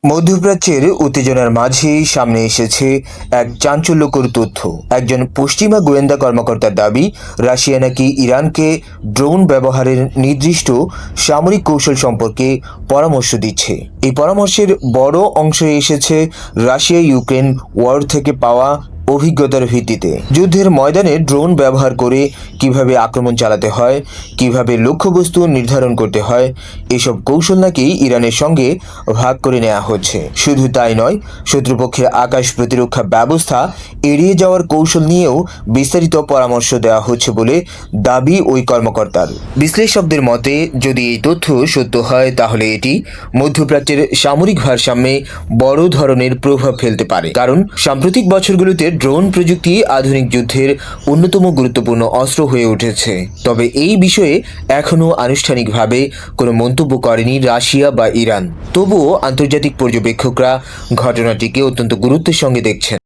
মধ্যপ্রাচ্যের উত্তেজনার মাঝেই সামনে এসেছে এক চাঞ্চল্যকর তথ্য। একজন পশ্চিমা গোয়েন্দা কর্মকর্তার দাবি, রাশিয়া নাকি ইরানকে ড্রোন ব্যবহারের নির্দিষ্ট সামরিক কৌশল সম্পর্কে পরামর্শ দিচ্ছে। এই পরামর্শের বড় অংশ এসেছে রাশিয়া ইউক্রেন ওয়ার থেকে পাওয়া অভিজ্ঞতার ভিত্তিতে। যুদ্ধের ময়দানে ড্রোন ব্যবহার করে কিভাবে আক্রমণ চালাতে হয়, কিভাবে লক্ষ্যবস্তু নির্ধারণ করতে হয়, এসব কৌশল নাকি ইরানের সঙ্গে ভাগ করে নেওয়া হচ্ছে। শুধু তাই নয়, শত্রুপক্ষের আকাশ প্রতিরক্ষা ব্যবস্থা এড়িয়ে যাওয়ার কৌশল নিয়েও বিস্তারিত পরামর্শ দেওয়া হচ্ছে বলে দাবি ওই কর্মকর্তার। বিশ্লেষকদের মতে, যদি এই তথ্য সত্য হয় তাহলে এটি মধ্যপ্রাচ্যের সামরিক ভারসাম্যে বড় ধরনের প্রভাব ফেলতে পারে। কারণ সাম্প্রতিক বছরগুলোতে ড্রোন প্রযুক্তি আধুনিক যুদ্ধের অন্যতম গুরুত্বপূর্ণ অস্ত্র হয়ে উঠেছে। তবে এই বিষয়ে এখনও আনুষ্ঠানিকভাবে কোনো মন্তব্য করেনি রাশিয়া বা ইরান। তবুও আন্তর্জাতিক পর্যবেক্ষকরা ঘটনাটিকে অত্যন্ত গুরুত্বের সঙ্গে দেখছেন।